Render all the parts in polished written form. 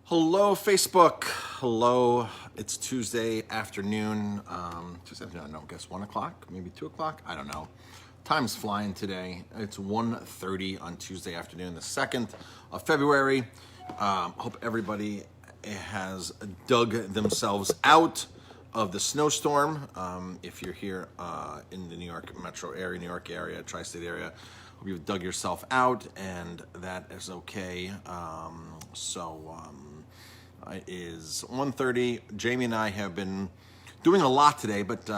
Hello, Facebook. Hello. It's Tuesday afternoon. Tuesday afternoon, no, I guess 1 o'clock, maybe 2 o'clock. I don't know. Time's flying today. It's 1:30 on Tuesday afternoon, the 2nd of February. Hope everybody has dug themselves out of the snowstorm. If you're here in the New York metro area, New York area, tri-state area, hope you've dug yourself out, and that is okay. It is 1:30. Jamie and I have been doing a lot today, but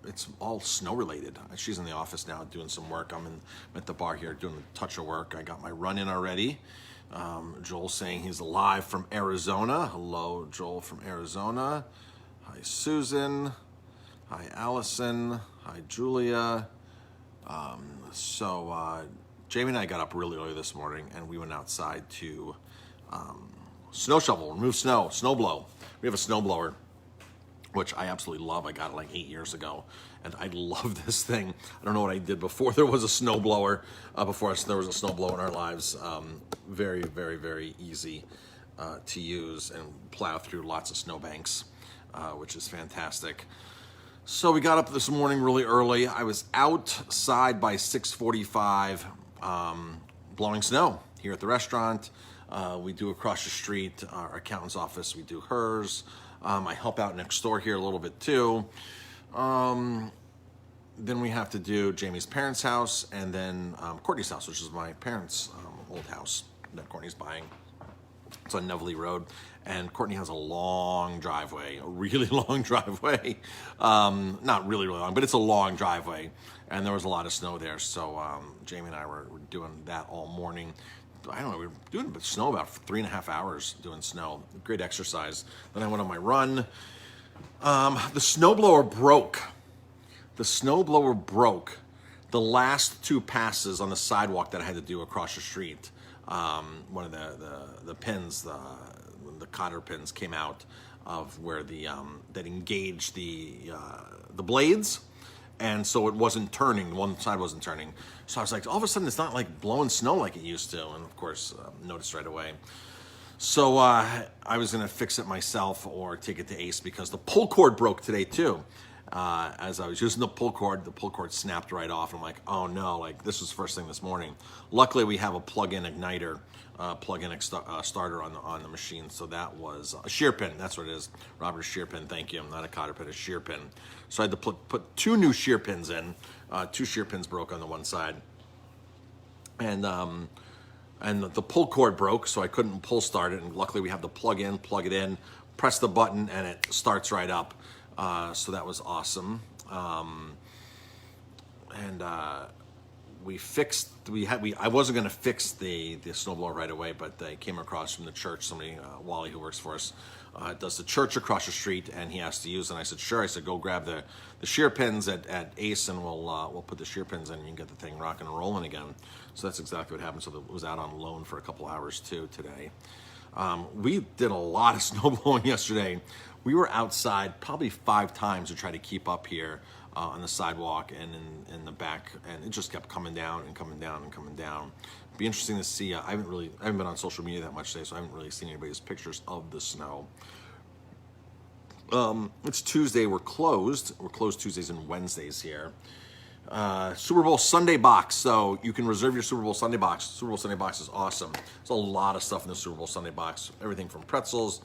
it's all snow related. She's in the office now doing some work. I'm at the bar here doing a touch of work. I got my run in already. Joel saying he's live from Arizona. Hello, Joel from Arizona. Hi, Susan. Hi, Allison. Hi, Julia. Jamie and I got up really early this morning, and we went outside to snow shovel, remove snow, snow blow. We have a snow blower, which I absolutely love. I got it like 8 years ago, and I love this thing. I don't know what I did before there was a snow blower, before there was a snow blower in our lives. Very, very, very easy to use and plow through lots of snowbanks, which is fantastic. So we got up this morning really early. I was outside by 6:45 blowing snow here at the restaurant. We do across the street, our accountant's office, we do hers. I help out next door here a little bit too. Then we have to do Jamie's parents' house, and then Courtney's house, which is my parents' old house that Courtney's buying. It's on Neville Road, and Courtney has a long driveway, a really long driveway. Not really, really long, but it's a long driveway, and there was a lot of snow there. So Jamie and I were doing that all morning. I don't know, we were doing snow about 3.5 hours doing snow. Great exercise. Then I went on my run. The snowblower broke. The snowblower broke the last two passes on the sidewalk that I had to do across the street. One of the pins, the cotter pins came out of where that engaged the blades. And so it wasn't turning, one side wasn't turning. So I was like, all of a sudden it's not like blowing snow like it used to. And of course, noticed right away. So I was gonna fix it myself or take it to Ace because the pull cord broke today too. As I was using the pull cord snapped right off. I'm like, oh no, like this was the first thing this morning. Luckily we have a plug-in igniter, plug-in starter on the machine. So that was a shear pin, that's what it is. Robert, shear pin, thank you. Not a cotter pin, a shear pin. So I had to put two new shear pins in. Two shear pins broke on the one side. And the pull cord broke, so I couldn't pull start it. And luckily we have the plug it in, press the button, and it starts right up. So that was awesome. I wasn't going to fix the snowblower right away, but they came across from the church. Somebody, Wally, who works for us, does the church across the street, and he asked to use it. And I said, sure. I said, go grab the shear pins at Ace, and we'll put the shear pins in, and you can get the thing rocking and rolling again. So that's exactly what happened. So it was out on loan for a couple hours too today. We did a lot of snow blowing yesterday. We were outside probably 5 times to try to keep up here on the sidewalk and in the back, and it just kept coming down and coming down and coming down. It'd be interesting to see. I haven't been on social media that much today, so I haven't really seen anybody's pictures of the snow. It's Tuesday. We're closed. We're closed Tuesdays and Wednesdays here. Super Bowl Sunday box. So you can reserve your Super Bowl Sunday box. Super Bowl Sunday box is awesome. There's a lot of stuff in the Super Bowl Sunday box. Everything from pretzels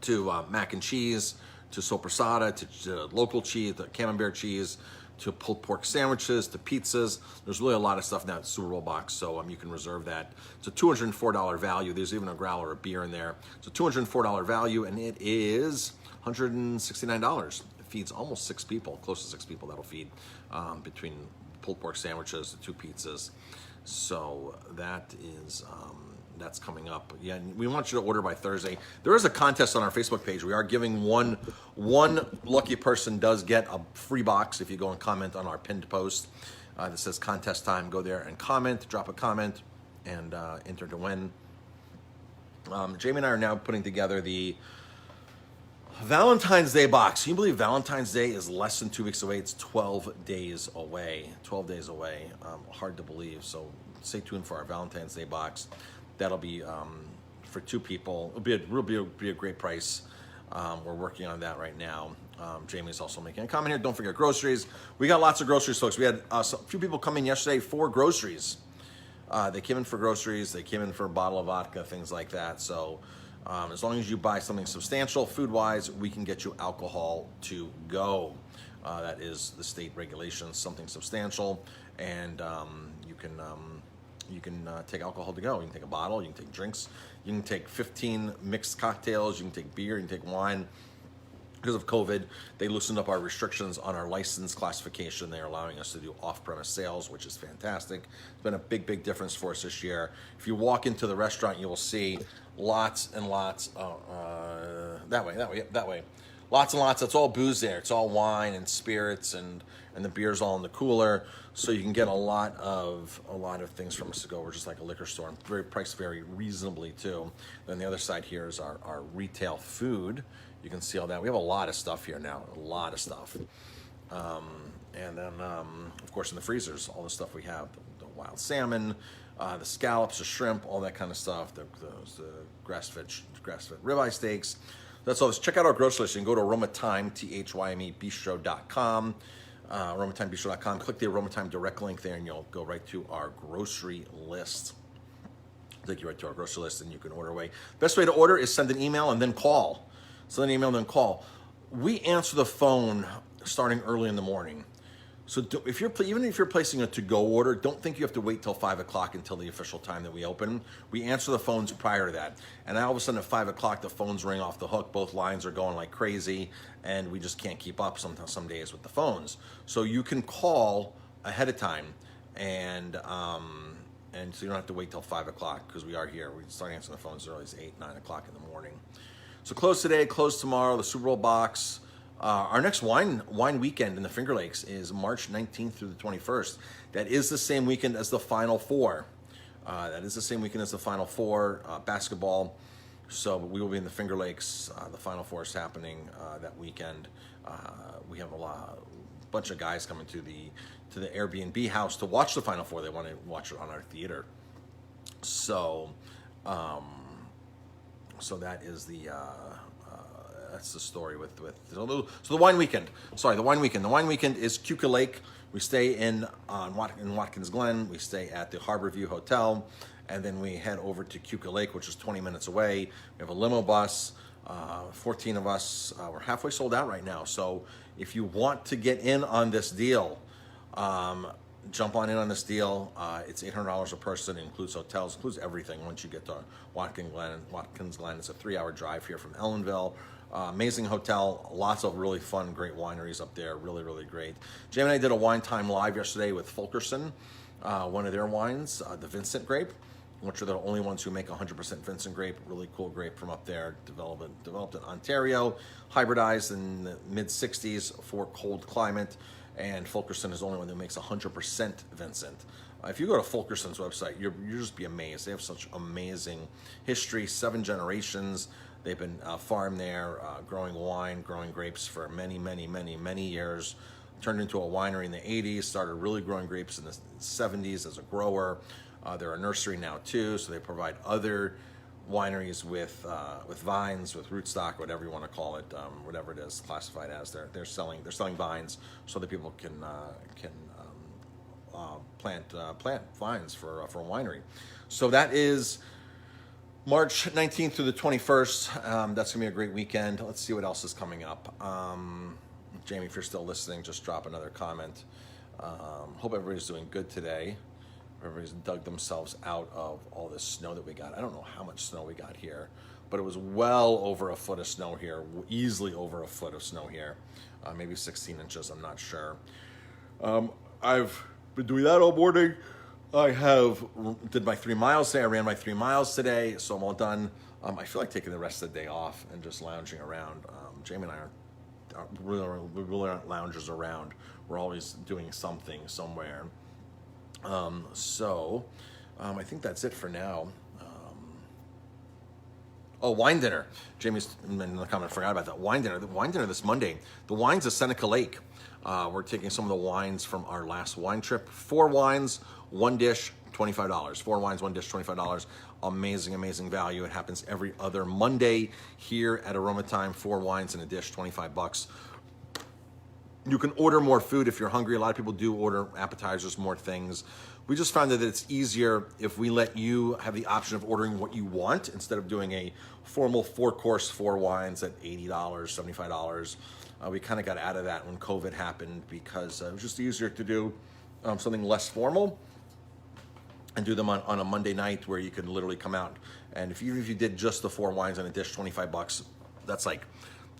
to mac and cheese, to soppressata, to local cheese, the camembert cheese, to pulled pork sandwiches, to pizzas. There's really a lot of stuff in that Super Bowl box, so you can reserve that. It's a $204 value. There's even a growler of beer in there. It's a $204 value, and it is $169. It feeds almost 6 people, close to 6 people that'll feed between pulled pork sandwiches, the 2 pizzas. So that is... that's coming up. Yeah, we want you to order by Thursday. There is a contest on our Facebook page. We are giving one lucky person does get a free box if you go and comment on our pinned post that says contest time. Go there and comment, drop a comment, and enter to win. Jamie and I are now putting together the Valentine's Day box. Can you believe Valentine's Day is less than 2 weeks away? It's 12 days away. 12 days away. Hard to believe. So stay tuned for our Valentine's Day box. That'll be for 2 people. Be a great price. We're working on that right now. Jamie's also making a comment here. Don't forget groceries. We got lots of groceries, folks. We had a few people come in yesterday for groceries. They came in for groceries. They came in for a bottle of vodka, things like that. So as long as you buy something substantial food-wise, we can get you alcohol to go. That is the state regulations, something substantial, and you can take alcohol to go. You can take a bottle, you can take drinks, you can take 15 mixed cocktails, you can take beer, you can take wine. Because of COVID, they loosened up our restrictions on our license classification. They're allowing us to do off-premise sales, which is fantastic. It's been a big, big difference for us this year. If you walk into the restaurant, you will see lots and lots, that way. Lots and lots, it's all booze there. It's all wine and spirits, and the beer's all in the cooler. So you can get a lot of things from us to go. We're just like a liquor store, and priced very reasonably too. Then the other side here is our retail food. You can see all that. We have a lot of stuff here now, a lot of stuff. And then, of course, in the freezers, all the stuff we have, the wild salmon, the scallops, the shrimp, all that kind of stuff, the grass-fed ribeye steaks. That's all this. Check out our grocery list. You can go to aromatime, THYME, aromatimebistro.com. Click the Aromatime direct link there, and you'll go right to our grocery list. Take you right to our grocery list, and you can order away. Best way to order is send an email and then call. Send an email and then call. We answer the phone starting early in the morning. So even if you're placing a to-go order, don't think you have to wait till 5 o'clock until the official time that we open. We answer the phones prior to that. And all of a sudden at 5 o'clock, the phones ring off the hook. Both lines are going like crazy, and we just can't keep up some days with the phones. So you can call ahead of time, and so you don't have to wait till 5 o'clock, because we are here. We start answering the phones as early as 8, 9 o'clock in the morning. So close today, close tomorrow, the Super Bowl box. Our next wine weekend in the Finger Lakes is March 19th through the 21st. That is the same weekend as the Final Four. Basketball. So we will be in the Finger Lakes. The Final Four is happening that weekend. We have a bunch of guys coming to the Airbnb house to watch the Final Four. They want to watch it on our theater. So that is that's the story with so the wine weekend. The wine weekend is Keuka Lake. We stay in Watkins Glen. We stay at the Harborview Hotel, and then we head over to Keuka Lake, which is 20 minutes away. We have a limo bus, 14 of us. We're halfway sold out right now. So if you want to get in on this deal, jump on in on this deal. It's $800 a person. It includes hotels, includes everything. Once you get to Watkins Glen, it's a 3-hour drive here from Ellenville. Amazing hotel, lots of really fun, great wineries up there, really, really great. Jamie and I did a Wine Time Live yesterday with Fulkerson, one of their wines, the Vincent grape, which are the only ones who make 100% Vincent grape, really cool grape from up there, developed in Ontario, hybridized in the mid-60s for cold climate, and Fulkerson is the only one that makes 100% Vincent. If you go to Fulkerson's website, you'll just be amazed. They have such amazing history, 7 generations. They've been farmed there, growing wine, growing grapes for many, many, many, many years. Turned into a winery in the 80s, started really growing grapes in the 70s as a grower. They're a nursery now too, so they provide other wineries with vines, with rootstock, whatever you want to call it, whatever it is classified as. They're selling vines so that people can plant vines for a winery. So that is March 19th through the 21st. That's going to be a great weekend. Let's see what else is coming up. Jamie, if you're still listening, just drop another comment. Hope everybody's doing good today. Everybody's dug themselves out of all this snow that we got. I don't know how much snow we got here, but it was well over a foot of snow here, easily over a foot of snow here, maybe 16 inches, I'm not sure. I've been doing that all morning. I did my 3 miles today. I ran my 3 miles today, so I'm all done. I feel like taking the rest of the day off and just lounging around. Jamie and I we really aren't loungers around. We're always doing something somewhere. I think that's it for now. Wine dinner. Jamie's in the comment, forgot about that. Wine dinner. The wine dinner this Monday. The wines of Seneca Lake. We're taking some of the wines from our last wine trip. 4 wines, 1 dish, $25. 4 wines, 1 dish, $25. Amazing, amazing value. It happens every other Monday here at Aroma Time. 4 wines and a dish, $25. You can order more food if you're hungry. A lot of people do order appetizers, more things. We just found that it's easier if we let you have the option of ordering what you want instead of doing a formal 4-course, 4 wines at $80, $75. We kind of got out of that when COVID happened because it was just easier to do something less formal and do them on a Monday night where you can literally come out. And if you did just the 4 wines and a dish, $25, that's like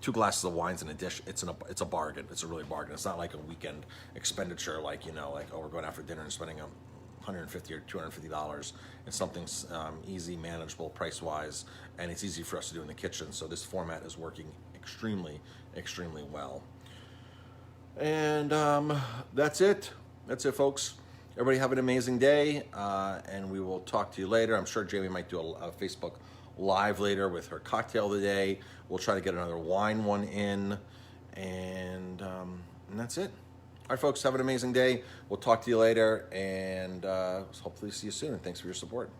2 glasses of wines in a dish. It's a bargain. It's a really bargain. It's not like a weekend expenditure, like, like, oh, we're going out for dinner and spending $150 or $250. It's something easy, manageable price-wise, and it's easy for us to do in the kitchen. So this format is working extremely, extremely well. And that's it. That's it, folks. Everybody have an amazing day, and we will talk to you later. I'm sure Jamie might do a Facebook Live later with her cocktail today. We'll try to get another wine one in, and that's it. All right, folks, have an amazing day. We'll talk to you later, and hopefully see you soon, and thanks for your support.